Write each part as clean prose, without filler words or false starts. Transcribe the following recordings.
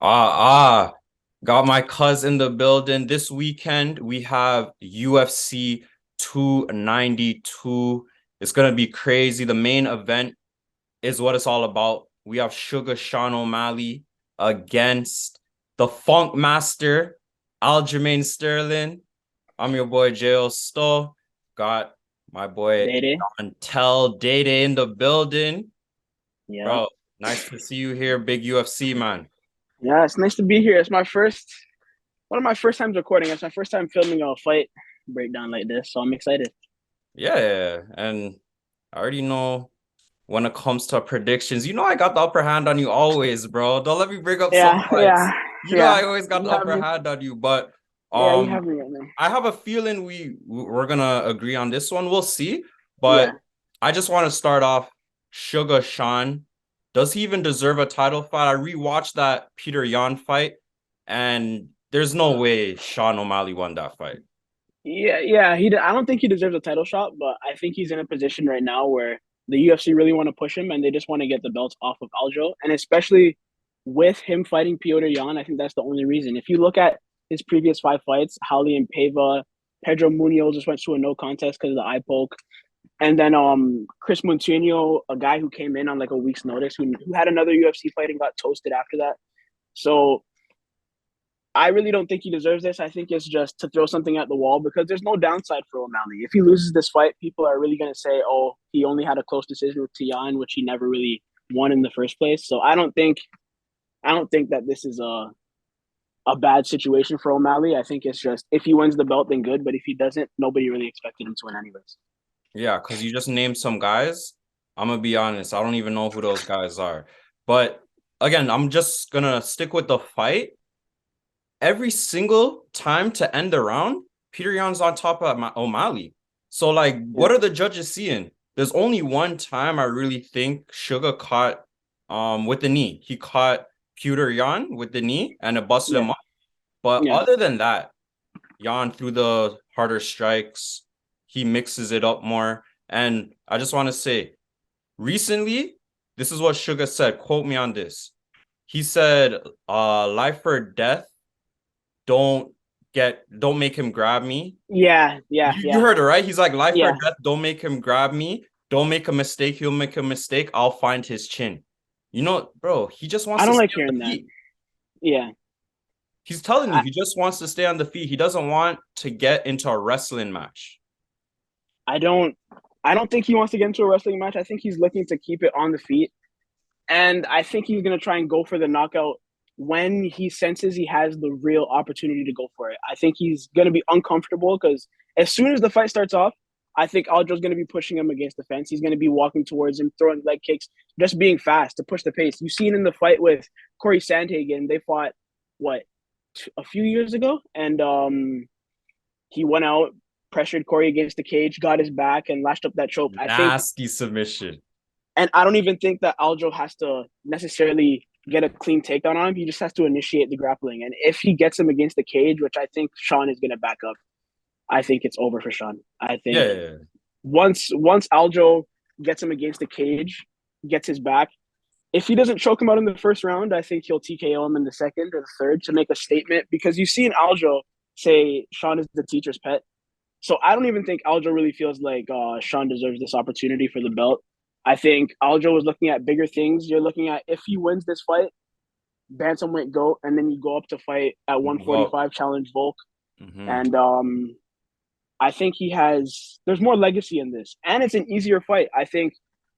Got my cuz in the building. This weekend we have UFC 292. It's gonna be crazy. The main event is what it's all about. We have Sugar Sean O'Malley against the Funk Master, Aljamain Sterling. I'm your boy Jayo Sto. Got my boy DayDay. DayDay in the building. Yeah. Bro, nice to see you here, big UFC man. Yeah, it's nice to be here. It's one of my first times recording. It's my first time filming a fight breakdown like this, so I'm excited. Yeah, and I already know when it comes to predictions, I got the upper hand on you always, bro. Don't let me bring up some Yeah, fights. yeah, I yeah. always got You the have upper me. hand on you, but Yeah, you um have me right now. I have a feeling we're gonna agree on this one. We'll see. But Yeah. I just want to start off Sugar Sean. Does he even deserve a title fight? I rewatched that Peter Yan fight, and there's no way Sean O'Malley won that fight. Yeah, yeah. I don't think he deserves a title shot, but I think he's in a position right now where the UFC really want to push him and they just want to get the belts off of Aljo. And especially with him fighting Piotr Jan, I think that's the only reason. If you look at his previous five fights, Hali and Pava, Pedro Munoz just went to a no contest because of the eye poke. And then Chris Montino, a guy who came in on like a week's notice, who had another UFC fight and got toasted after that. So I really don't think he deserves this. I think it's just to throw something at the wall because there's no downside for O'Malley. If he loses this fight, people are really going to say, "Oh, he only had a close decision with Tian, which he never really won in the first place." So I don't think that this is a bad situation for O'Malley. I think it's just if he wins the belt, then good. But if he doesn't, nobody really expected him to win anyways. Yeah, because you just named some guys. I'm gonna be honest, I don't even know who those guys are. But again, I'm just gonna stick with the fight. Every single time to end the round, Peter Yan's on top of O'Malley. So, like, Yeah, what are the judges seeing? There's only one time I really think Suga caught with the knee. He caught Peter Yan with the knee and it busted yeah, him up. But yeah. other than that, Yan threw the harder strikes. He mixes it up more. And I just want to say, recently, this is what Suga said. Quote me on this. He said, life or death, don't make him grab me. Yeah, yeah, You yeah, heard it, right? He's like, life or yeah. death, don't make him grab me. Don't make a mistake. He'll make a mistake. I'll find his chin. Bro, he just wants I to don't stay like on the hearing that. feet. Yeah, He's telling you I, he just wants to stay on the feet. He doesn't want to get into a wrestling match. I don't, I don't think he wants to get into a wrestling match. I think he's looking to keep it on the feet, and I think he's gonna try and go for the knockout when he senses he has the real opportunity to go for it. I think he's gonna be uncomfortable because as soon as the fight starts off, I think Aljo's gonna be pushing him against the fence. He's gonna be walking towards him, throwing leg kicks, just being fast to push the pace. You've seen in the fight with Corey Sandhagen, they fought what a few years ago, and he went out, pressured Corey against the cage, got his back, and lashed up that choke. I think, Nasty submission. and I don't even think that Aljo has to necessarily get a clean takedown on him. He just has to initiate the grappling. And if he gets him against the cage, which I think Sean is going to back up, I think it's over for Sean. I think Yeah. once Aljo gets him against the cage, gets his back, if he doesn't choke him out in the first round, I think he'll TKO him in the second or the third to make a statement because you've seen Aljo say Sean is the teacher's pet. So I don't even think Aljo really feels like Sean deserves this opportunity for the belt. I think Aljo was looking at bigger things. You're looking at if he wins this fight, bantamweight goat, and then you go up to fight at Move up. 145, challenge Volk, Hmm. and I think he has. There's more legacy in this, and it's an easier fight.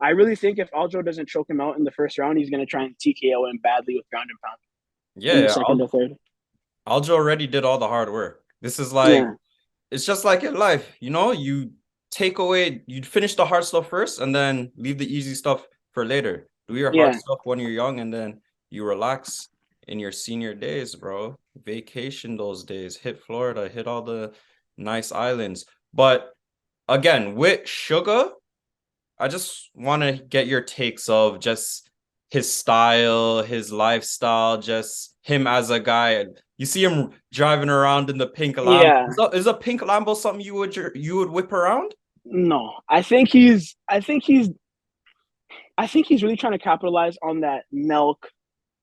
I really think if Aljo doesn't choke him out in the first round, he's going to try and TKO him badly with ground and pound in the Yeah, second or third. Aljo already did all the hard work. This is like Yeah, it's just like in life, you finish the hard stuff first and then leave the easy stuff for later. Do your hard yeah, stuff when you're young and then you relax in your senior days, bro. Vacation those days, hit Florida, hit all the nice islands. But again, with Sugar, I just want to get your takes of just his style, his lifestyle, just him as a guy. You see him driving around in the pink Lambo. yeah. Is a pink Lambo something you would whip around? No, I think he's really trying to capitalize on that Nelk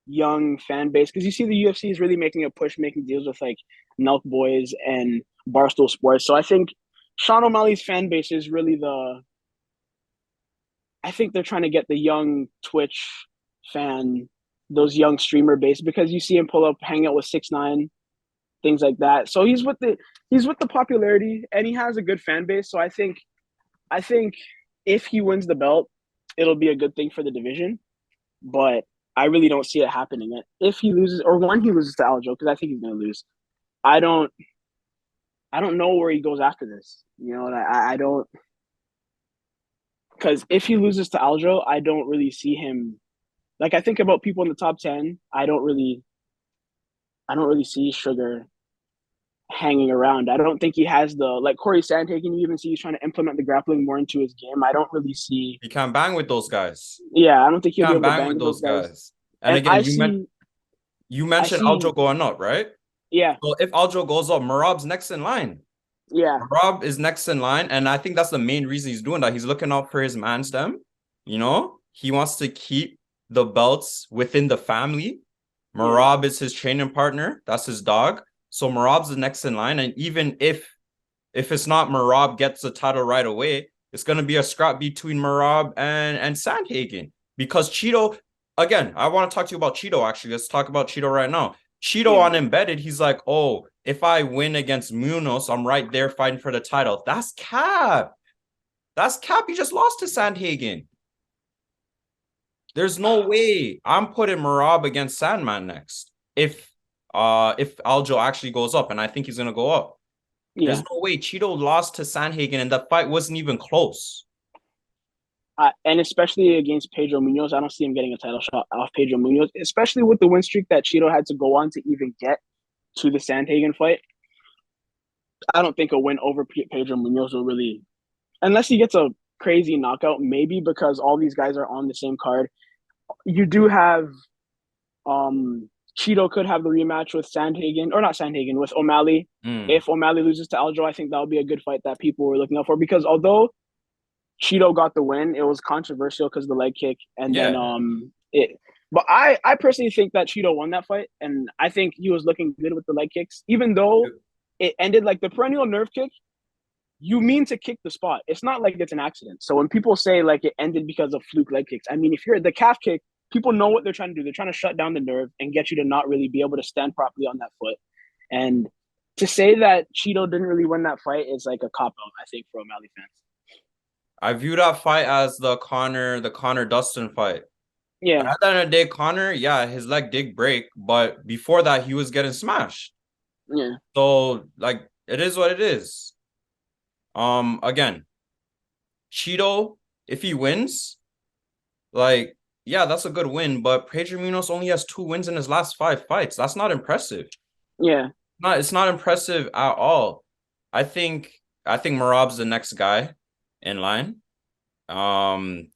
young fan base because you see the UFC is really making a push, making deals with like Nelk Boys and Barstool Sports. So I think Sean O'Malley's fan base is really the. I think they're trying to get the young Twitch fan, those young streamer base because you see him pull up, hang out with 6ix9ine, things like that. So he's with the popularity and he has a good fan base. So I think if he wins the belt, it'll be a good thing for the division. But I really don't see it happening. If he loses, or when he loses to Aljo, because I think he's going to lose. I don't. I don't know where he goes after this. You know, and I don't because if he loses to Aljo, I don't really see him. Like I think about people in the top 10. I don't really see Sugar hanging around. I don't think he has the like Corey Sandhagen. You even see he's trying to implement the grappling more into his game. I don't really see. He can't bang with those guys. Yeah, I don't think He he'll be can't able to bang bang with with those those guys. guys. And And again, you I mentioned see, Aljo going up, right? yeah, So if Aljo goes up, Marab's next in line. yeah, Marab is next in line, and I think that's the main reason he's doing that. He's looking out for his man stem. You know, he wants to keep the belts within the family. yeah, Marab is his training partner. That's his dog. So Marab's the next in line, and even if it's not Marab gets the title right away, it's gonna be a scrap between Marab and Sandhagen because Cheeto. Again, I want to talk to you about Cheeto. Actually, let's talk about Cheeto right now. Cheeto yeah. on Embedded, he's like, oh, if I win against Munoz, I'm right there fighting for the title. That's cap. That's cap. He just lost to Sandhagen. There's no way I'm putting Marab against Sandman next. If Aljo actually goes up, and I think he's gonna go up. There's Yeah. no way Cheeto lost to Sandhagen, and the fight wasn't even close. And especially against Pedro Munoz, I don't see him getting a title shot off Pedro Munoz, especially with the win streak that Cheeto had to go on to even get to the Sandhagen fight. I don't think a win over Pedro Munoz will really, unless he gets a crazy knockout, maybe because all these guys are on the same card. You do have Cheeto could have the rematch with Sandhagen, or not Sandhagen, with O'Malley. Mm. If O'Malley loses to Aljo, I think that would be a good fight that people were looking out for because although Cheeto got the win. It was controversial because of the leg kick, and then Yeah. it. But I personally think that Cheeto won that fight, and I think he was looking good with the leg kicks, even though it ended like the perennial nerve kick. You mean to kick the spot. It's not like it's an accident. So when people say like it ended because of fluke leg kicks, I mean if you're the calf kick, people know what they're trying to do. They're trying to shut down the nerve and get you to not really be able to stand properly on that foot. And to say that Cheeto didn't really win that fight is like a cop out, I think, for O'Malley fans. I view that fight as the Connor Dustin fight. Yeah, At the end of the day, Connor, yeah, his leg did break, but before that, he was getting smashed. yeah. So, like, it is what it is. Again, Cheeto, if he wins, like, yeah, that's a good win, but Pedro Munoz only has 2 wins in his last 5 fights. That's not impressive. Yeah, It's not impressive at all. I think Marab's the next guy in line. Um,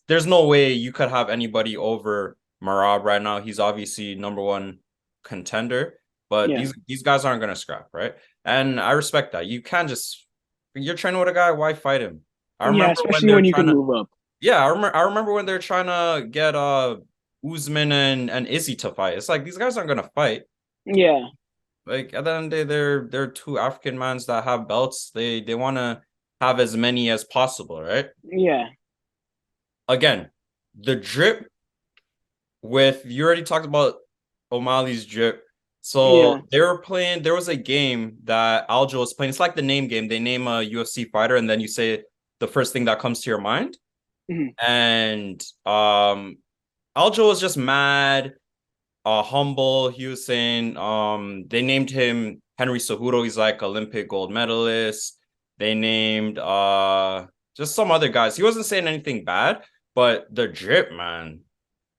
there's no way you could have anybody over Marab right now. He's obviously number one contender, but yeah, these guys aren't gonna scrap, right? And I respect that. You can't just you're training with a guy, why fight him? I yeah. remember when Especially they're when you trying can to move up. yeah, I remember when they're trying to get Usman and Izzy to fight. It's like these guys aren't gonna fight. Yeah, Like at the end of the day, they're two African mans that have belts. They wanna have as many as possible, right? yeah, Again, the drip with you already talked about O'Malley's drip. So yeah, they were playing, there was a game that Aljo was playing. It's like the name game. They name a UFC fighter and then you say the first thing that comes to your mind. mhm, And Aljo was just mad, humble. He was saying they named him Henry Cejudo. He's like Olympic gold medalist. They named just some other guys. He wasn't saying anything bad, but the drip, man.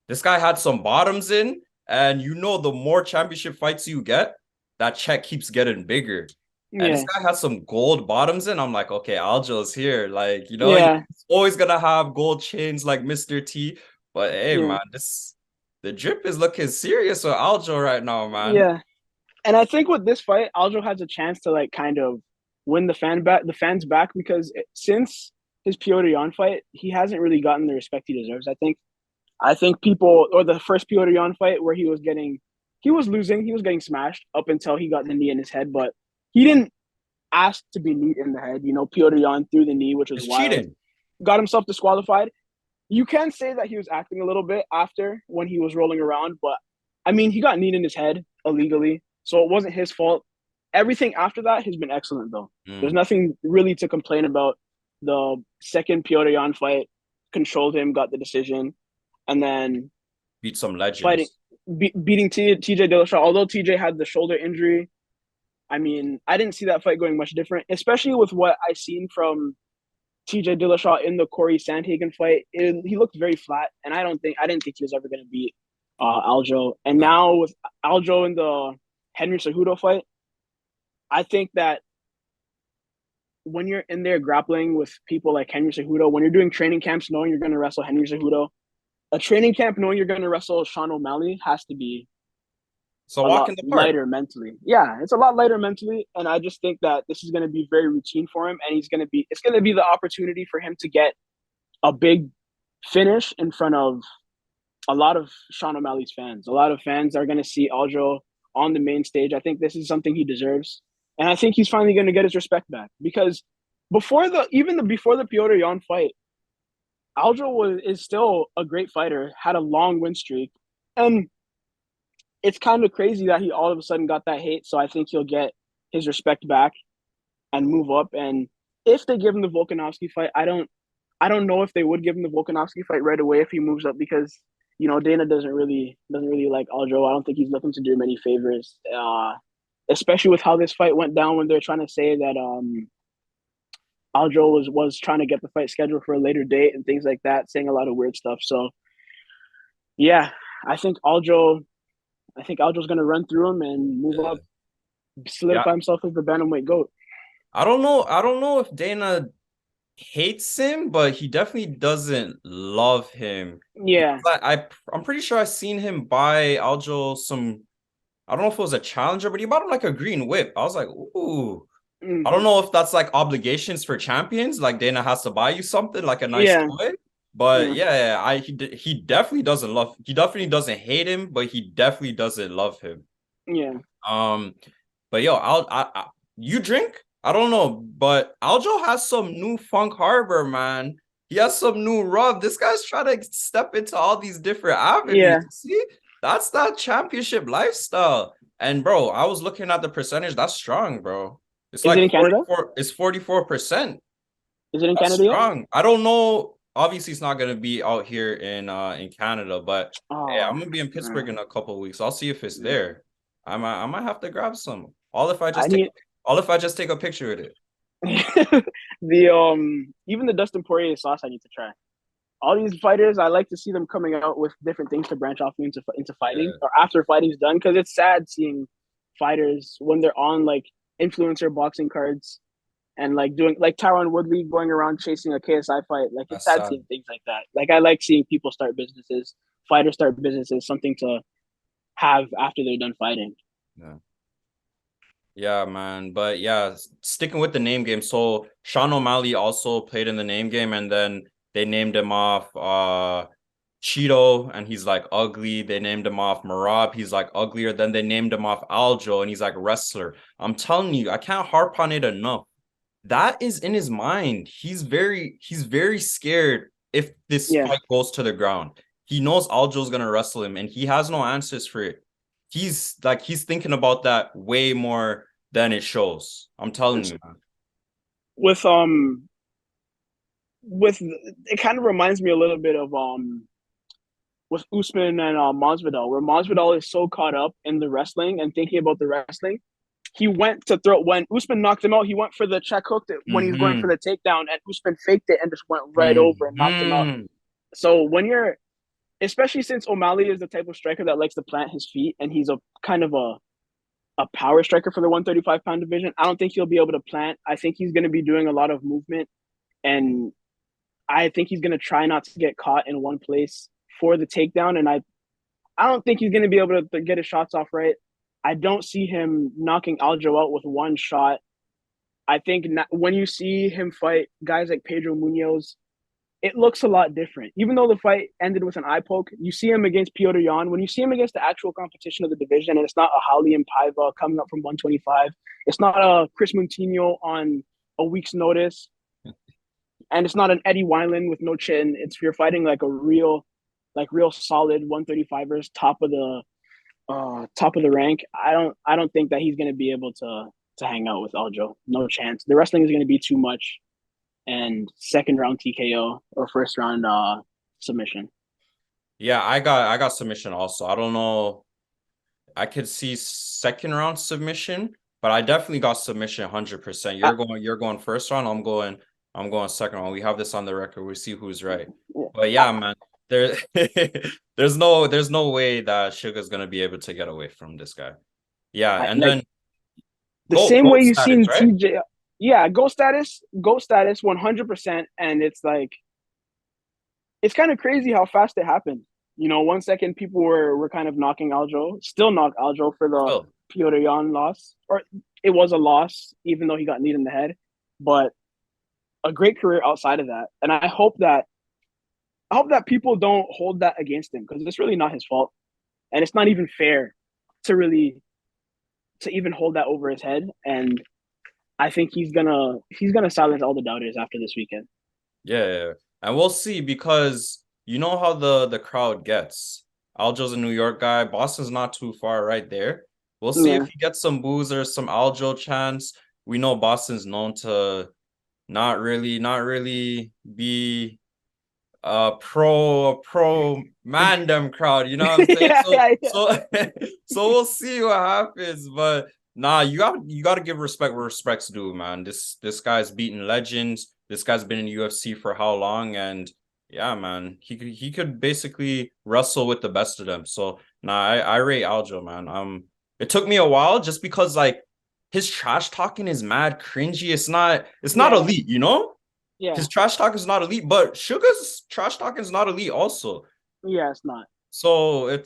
This guy had some bottoms in, and you know, the more championship fights you get, that check keeps getting bigger. And this yeah, guy had some gold bottoms in. I'm like, okay, Aljo's here. Like, he's yeah, always gonna have gold chains like Mr. T. But hey, yeah, man, the drip is looking serious with Aljo right now, man. yeah. And I think with this fight, Aljo has a chance to like kind of win the fans back because since his Piotr Jan fight, he hasn't really gotten the respect he deserves. I think I think people, or the first Piotr Jan fight where he was losing, he was getting smashed up until he got the knee in his head, but he didn't ask to be kneed in the head. You know, Piotr Jan threw the knee, which was It's wild. cheating. Got himself disqualified. You can say that he was acting a little bit after when he was rolling around, but I mean, he got kneed in his head illegally, so it wasn't his fault. Everything after that has been excellent, though. There's Mm. nothing really to complain about. The second Piotr Jan fight controlled him, got the decision, and then Beat some fighting, legends. beating TJ Dillashaw. Although TJ had the shoulder injury, I mean, I didn't see that fight going much different, especially with what I seen from TJ Dillashaw in the Corey Sandhagen fight. He looked very flat, and I didn't think he was ever going to beat Aljo. And Nah. now with Aljo in the Henry Cejudo fight, I think that when you're in there grappling with people like Henry Cejudo, when you're doing training camps knowing you're going to wrestle Henry Cejudo, a training camp knowing you're going to wrestle Sean O'Malley has to be So a walk lot in the park. lighter mentally. Yeah, it's a lot lighter mentally, and I just think that this is going to be very routine for him, and it's going to be the opportunity for him to get a big finish in front of a lot of Sean O'Malley's fans. A lot of fans are going to see Aljo on the main stage. I think this is something he deserves, and I think he's finally going to get his respect back because before the Piotr Jan fight, Aljo is still a great fighter, had a long win streak, and it's kind of crazy that he all of a sudden got that hate. So I think he'll get his respect back and move up. And if they give him the Volkanovski fight, I don't know if they would give him the Volkanovski fight right away if he moves up because you know Dana doesn't really like Aljo. I don't think he's looking to do him any favors, especially with how this fight went down when they're trying to say that Aljo was trying to get the fight scheduled for a later date and things like that, saying a lot of weird stuff. So yeah, I think Aljo I think Aljo's going to run through him and move Yeah. up, Yeah. solidify himself as the bantamweight goat. I don't know. I don't know if Dana hates him, but he definitely doesn't love him. Yeah. I'm pretty sure I seen him buy Aljo some. I don't know if it was a challenger, but he bought him like a green whip. I was like, ooh. I don't Mm-hmm. know if that's like obligations for champions, like Dana has to buy you something like a nice Yeah. toy. But Yeah. yeah, he definitely doesn't love. He definitely doesn't hate him, but he definitely doesn't love him. Yeah. Um, but yo, you drink? I don't know, but Aljo has some new Funk Harbor, man. He has some new rub. This guy's trying to step into all these different avenues. Yeah. See, that's that championship lifestyle. And bro, I was looking at the percentage. That's strong, bro. It's Is it like in Canada? 44. It's 44%. Is it in That's Canada yet? strong. I don't know. Obviously, it's not gonna be out here in Canada, but hey, Oh, I'm gonna be in Pittsburgh man. in a couple of weeks. I'll see if it's there. I might have to grab some. All if I I just take need all if I just take a picture with it. the even the Dustin Poirier sauce I need to try. All these fighters, I like to see them coming out with different things to branch off into fighting Yeah, or after fighting's done because it's sad seeing fighters when they're on like influencer boxing cards and like doing like Tyron Woodley going around chasing a KSI fight. Like it's that's sad sad. seeing things like that. Like I like seeing people start businesses, fighters start businesses, something to have after they're done fighting. Yeah. Yeah, man. But yeah, sticking with the name game. So Sean O'Malley also played in the name game, and then they named him off Cheeto, and he's like ugly. They named him off Marab, he's like uglier. Then they named him off Aljo, and he's like wrestler. I'm telling you, I can't harp on it enough. That is in his mind. He's very scared if this Yeah, fight goes to the ground. He knows Aljo's gonna wrestle him, and he has no answers for it. He's thinking about that way more than it shows. I'm telling it's you, man. with with it kind of reminds me a little bit of with Usman and Masvidal, where Masvidal is so caught up in the wrestling and thinking about the wrestling. He went to throw when Usman knocked him out. He went for the check hook when he's going for Mm-hmm. the takedown, and Usman faked it and just went right over and knocked him out. Mm-hmm. So when you're, especially since O'Malley is the type of striker that likes to plant his feet, and he's a kind of a power striker for the 135-pound division, I don't think he'll be able to plant. I think he's going to be doing a lot of movement, and I think he's going to try not to get caught in one place for the takedown. And I don't think he's going to be able to get his shots off right. I don't see him knocking Aljo out with one shot. I think when you see him fight guys like Pedro Munoz, it looks a lot different. Even though the fight ended with an eye poke, you see him against Piotr Jan. When you see him against the actual competition of the division, and it's not a Halian Paiva coming up from 125, it's not a Chris Moutinho on a week's notice, and it's not an Eddie Wineland with no chin. It's you're fighting like a real solid 135ers, top of the rank. I don't think that he's gonna be able to hang out with Aljo. No chance. The wrestling is gonna be too much, and second round TKO or first round submission. Yeah, I got submission also. I don't know. I could see second round submission, but I definitely got submission 100%. You're going first round, I'm going second round. We have this on the record. We see who's right. But yeah, man, there there's no way that Sugar's gonna be able to get away from this guy. Yeah, and Like then the go same goat way you've status, seen right? TJ. Yeah, go status 100%, and it's like it's kind of crazy how fast it happened. 1 second people were kind of knocking Aljo, still knock Aljo for the Still. Piotr Jan loss, or it was a loss even though he got kneed in the head, but a great career outside of that. And I hope that people don't hold that against him because it's really not his fault, and it's not even fair to even hold that over his head. And I think he's gonna silence all the doubters after this weekend. Yeah. And we'll see because you know how the crowd gets. Aljo's a New York guy. Boston's not too far right there. We'll see if Yeah, he gets some boozers, some Aljo chants. We know Boston's known to not really be a pro mandem crowd, you know what I'm saying? yeah, So yeah, yeah. so so we'll see what happens. But nah, you gotta give respect where respect's due, man. This guy's beaten legends. This guy's been in UFC for how long? And yeah, man, he could basically wrestle with the best of them. So nah, I rate Aljo, man. It took me a while just because like his trash talking is mad cringy. It's not Yeah, elite, you know? yeah, His trash talk is not elite, but Sugar's trash talking is not elite also. yeah. It's not. So it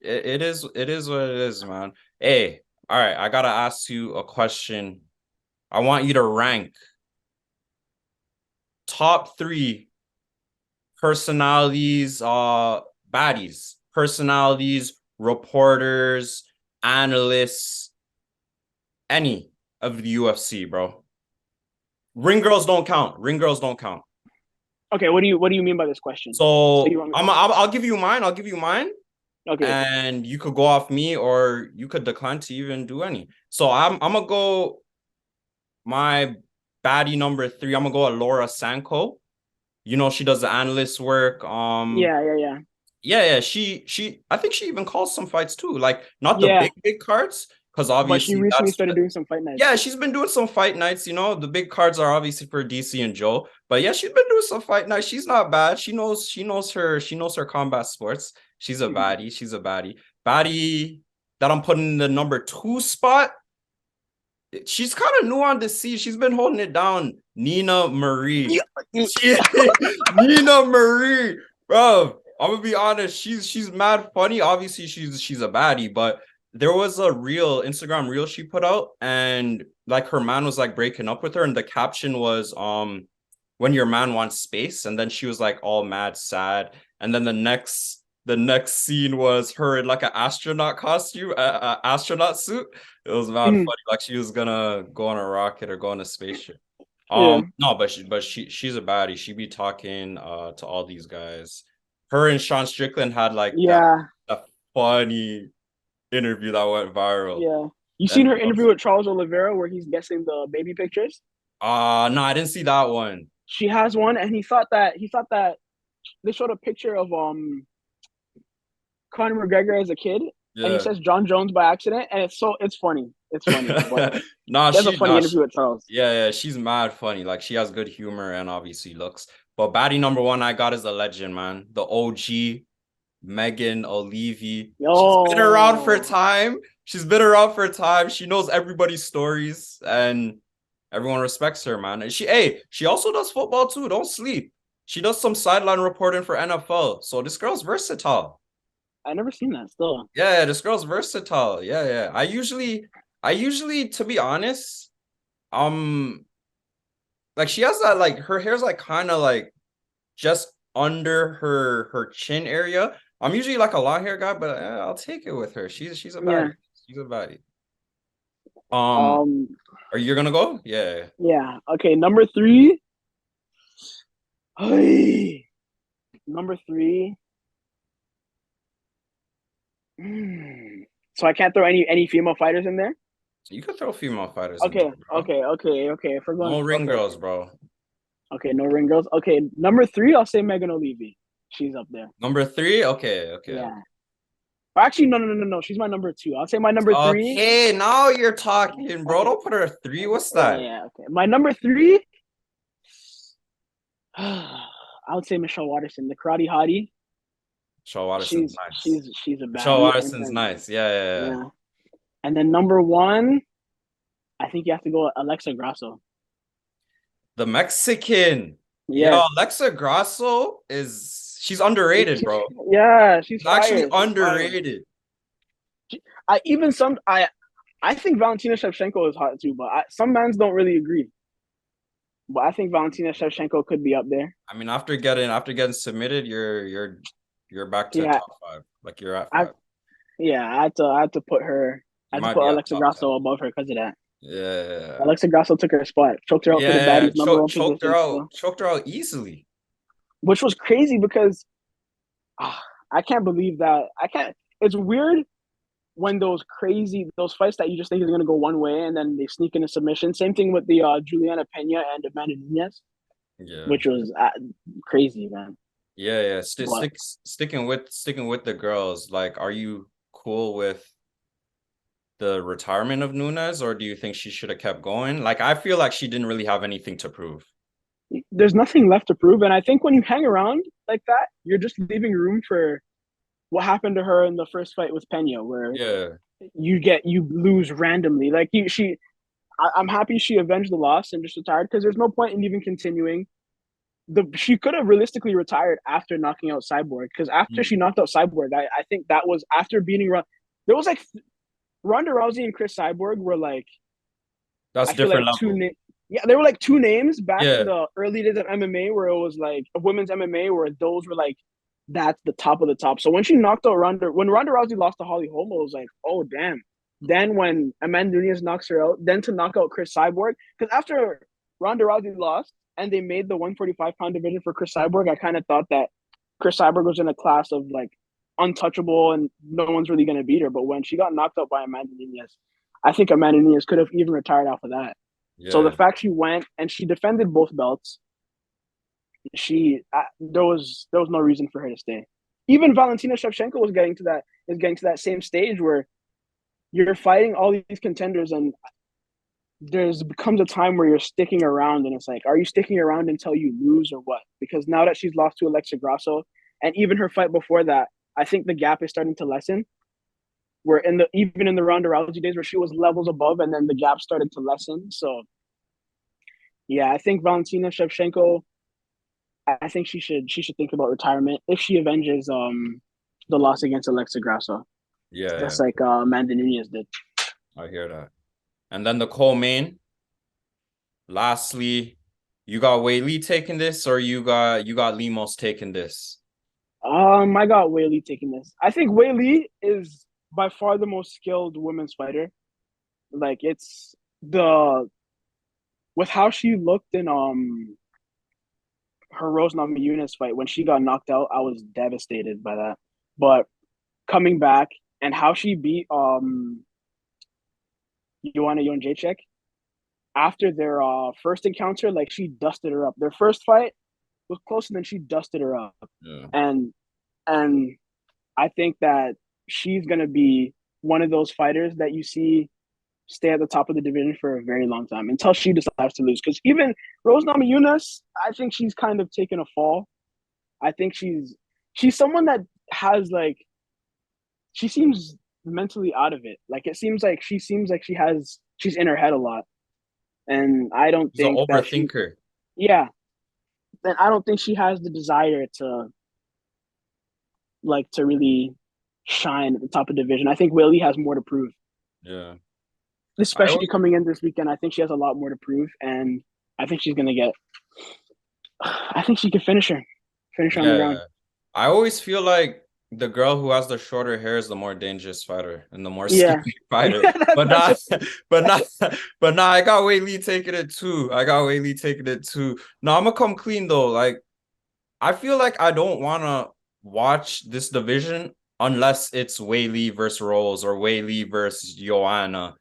is what it is, man. Hey, all right, I gotta ask you a question. I want you to rank top three personalities, baddies, personalities, reporters, analysts, any of the UFC, bro. Ring girls don't count. Ring girls don't count. Okay, what do you mean by this question? So you So want me? I'll give you mine. I'll give you mine, Okay, and you could go off me, or you could decline to even do any. So I'm gonna go my baddie number three. I'm gonna go at Laura Sanko. You know she does the analyst work. yeah, yeah, yeah, Yeah. She I think she even calls some fights too. Like not the yeah. big cards, because But she obviously recently that's started doing some fight yeah, nights. she's been doing some fight nights. The big cards are obviously for DC and Joe. But yeah, she's been doing some fight nights. She's not bad. She knows her combat sports. She's a baddie. She's a baddie. Baddie that I'm putting in the number two spot. She's kind of new on the scene. She's been holding it down. Nina Marie. Yeah, Nina Marie. Bro, I'm gonna be honest. She's mad funny. Obviously, she's a baddie, but there was a Instagram reel she put out, and like her man was like breaking up with her, and the caption was when your man wants space, and then she was like all mad sad, and then the next scene was her in like an astronaut costume, a astronaut suit. It was mad mhm, funny, like she was gonna go on a rocket or go on a spaceship. yeah, No, but she's a baddie. She be talking to all these guys. Her and Sean Strickland had like that yeah, that funny interview that went viral. yeah. You And seen her interview with Charles Oliveira where he's guessing the baby pictures? no, I didn't see that one. She has one, and he thought that they showed a picture of Conor McGregor as a kid, and he Yeah. says John Jones by accident, and it's funny. It's funny, but Nah, he has a funny interview with Charles. yeah, she's mad funny. Like she has good humor and obviously looks. But baddie number one I got is a legend, man. The OG, Megan O'Leary. She's been around for Yo, time. She's been around for time. She knows everybody's stories and everyone respects her, man. And she also does football too. Don't sleep. She does some sideline reporting for NFL. So this girl's versatile. I never seen that. Still, Yeah, this girl's versatile. Yeah. I usually, to be honest, um, like she has that like her hair's like kind of like just under her chin area. I'm usually like a long hair guy, but I'll take it with her. She's a Yeah. baddie. She's a baddie. Um, Um. are you gonna go? Yeah. Yeah. Okay. Number three. Hey. Number three. Hmm. So I can't throw any female fighters in there. You could throw female fighters in Okay. there, bro. Okay. If we're going, No ring okay. girls, bro. Okay. No ring girls. Okay. Number three. I'll say Megan O'Leary. She's up there. Number three? Okay. Yeah. Or actually, no. She's my number two. I'll say my number three. Okay, now you're talking, bro. Okay. Don't put her at three. What's that? Yeah. Okay. My number three. I would say Michelle Watterson, the karate hottie. Michelle Watterson's She's nice. she's she's a Michelle baddie, and Watterson's then nice. Yeah. yeah, and then number one, I think you have to go with Alexa Grasso. The Mexican. Yo, Yes, Alexa Grasso she's underrated, she's, bro. yeah, she's She's actually fire. She's fire. underrated. I even some I think Valentina Shevchenko is hot too, but some mans don't really agree. But I think Valentina Shevchenko could be up there. I mean, after getting submitted, you're back to Yeah, top five. Like you're at I five. yeah, I had to put her. I You had to might put be at Alexa top 10. Grasso above her because of that. Yeah. Alexa Grasso took her spot, choked her out for the Yeah, baddies number one choked her position. out, So, choked her out easily. which was crazy because ah, I can't believe that. I can't. It's weird when those fights that you just think is gonna go one way and then they sneak in a submission. Same thing with the Juliana Pena and Amanda Nunes, Yeah. which was crazy, man. Yeah. But Sticking with the girls. Like, are you cool with the retirement of Nunes, or do you think she should have kept going? Like, I feel like she didn't really have anything to prove. there's nothing left to prove, and I think when you hang around like that, you're just leaving room for what happened to her in the first fight with Pena, where Yeah. you lose randomly. Like I'm happy she avenged the loss and just retired because there's no point in even continuing. She could have realistically retired after knocking out Cyborg because after Mm. she knocked out Cyborg, I think that was after beating Ron. There was like Ronda Rousey and Chris Cyborg were like That's I feel different like level. yeah, they were like two names back in Yeah. the early days of MMA where it was like women's MMA where those were like that's the top of the top. So when she knocked out when Ronda Rousey lost to Holly Holm, it was like, oh damn. Then when Amanda Nunes knocks her out, then to knock out Chris Cyborg, because after Ronda Rousey lost and they made the 145-pound division for Chris Cyborg, I kind of thought that Chris Cyborg was in a class of like untouchable and no one's really gonna beat her. But when she got knocked out by Amanda Nunes, I think Amanda Nunes could have even retired off of that. So the Yeah. fact she went and she defended both belts, there was no reason for her to stay. Even Valentina Shevchenko is getting to that same stage where you're fighting all these contenders and there's becomes a time where you're sticking around and it's like, are you sticking around until you lose or what? Because now that she's lost to Alexa Grasso and even her fight before that, I think the gap is starting to lessen. Where even in the Ronda Rousey days where she was levels above and then the gap started to lessen. So yeah, I think Valentina Shevchenko. I think she should think about retirement if she avenges the loss against Alexa Grasso, Yeah. just like Amanda Nunes did. I hear that. And then the co-main. Lastly, you got Wei Lee taking this, or you got Limos taking this? I got Wei Lee taking this. I think Wei Lee is by far the most skilled women's fighter. Like it's the with how she looked in her Rose Namajunas fight when she got knocked out, I was devastated by that. But coming back and how she beat Joanna Jędrzejczyk after their first encounter, like she dusted her up. Their first fight was closer than she dusted her up. Yeah. And and I think that she's gonna be one of those fighters that you see stay at the top of the division for a very long time until she decides to lose. Because even Rose Namajunas, I think she's kind of taken a fall. I think she's someone that has like she seems mentally out of it. Like it seems like she's in her head a lot. And I don't She's an think that overthinker. yeah, then I don't think she has the desire to really shine at the top of the division. I think Willie has more to prove, Yeah. I especially always, coming in this weekend. I think she has a lot more to prove, and I think she's gonna get. I think she can finish her. Finish her on the Yeah. ground. I always feel like the girl who has the shorter hair is the more dangerous fighter and the more Yeah. scary fighter. Yeah, But that's not, a, but not, but not. I got Wei Lee taking it too. I got Wei Lee taking it too. No, I'm gonna come clean though. Like, I feel like I don't wanna watch this division unless it's Wei Lee versus Rose or Wei Lee versus Joanna.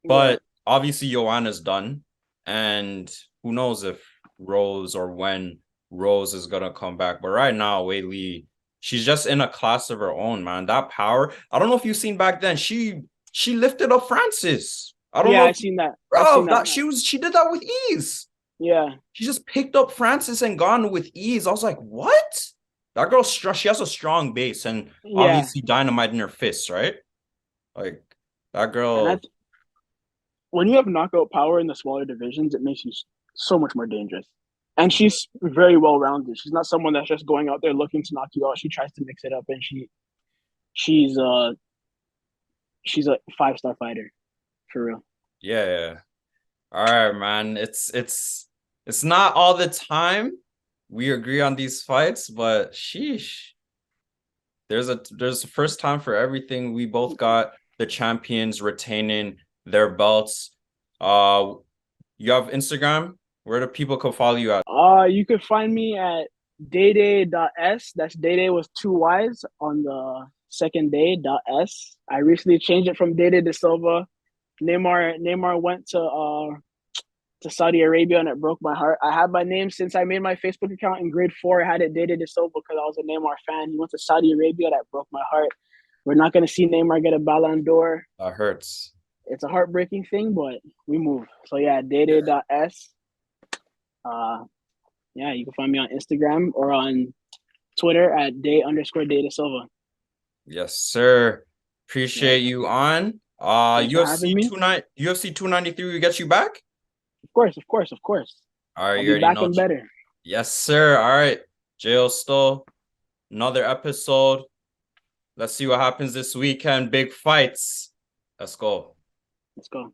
yeah. But obviously Joanna's done, and who knows if Rose or when Rose is gonna come back. But right now, Wei Lee, she's just in a class of her own, man. That power. I don't know if you've seen back then. She lifted up Francis. I don't Yeah, know I if seen that. I seen bro that. that she did that with ease. Yeah. She just picked up Francis and gone with ease. I was like, what? That girl's strong. She has a strong base and Yeah. obviously dynamite in her fists, right? Like that And girl. that's when you have knockout power in the smaller divisions, it makes you so much more dangerous. And she's very well rounded. She's not someone that's just going out there looking to knock you out. She tries to mix it up, and she's uh she's a 5-star fighter for real. Yeah. All right, man. It's not all the time we agree on these fights, but sheesh. There's a first time for everything. We both got the champions retaining their belts. Uh you have Instagram? Where do people can follow you at? You could find me at DayDay.s. That's DayDay with two Y's on the second day.s. I recently changed it from DayDay to Silva. Neymar went to Saudi Arabia and it broke my heart. I had my name since I made my Facebook account in grade 4. I had it DayDay to Silva because I was a Neymar fan. He went to Saudi Arabia. That broke my heart. We're not gonna see Neymar get a Ballon d'Or. That hurts. It's a heartbreaking thing, but we move. So yeah, Yeah. DayDay.s. Uh, yeah, you can find me on Instagram or on Twitter at day_day to Silva. Yes, sir. Yeah. Appreciate you on. Thanks for having me. UFC 293 will get you back. Of course, of course, of course. All right, I'll you be already back know. and better. Yes, sir. All right. Jayo Sto, another episode. Let's see what happens this weekend. Big fights. Let's go. Let's go.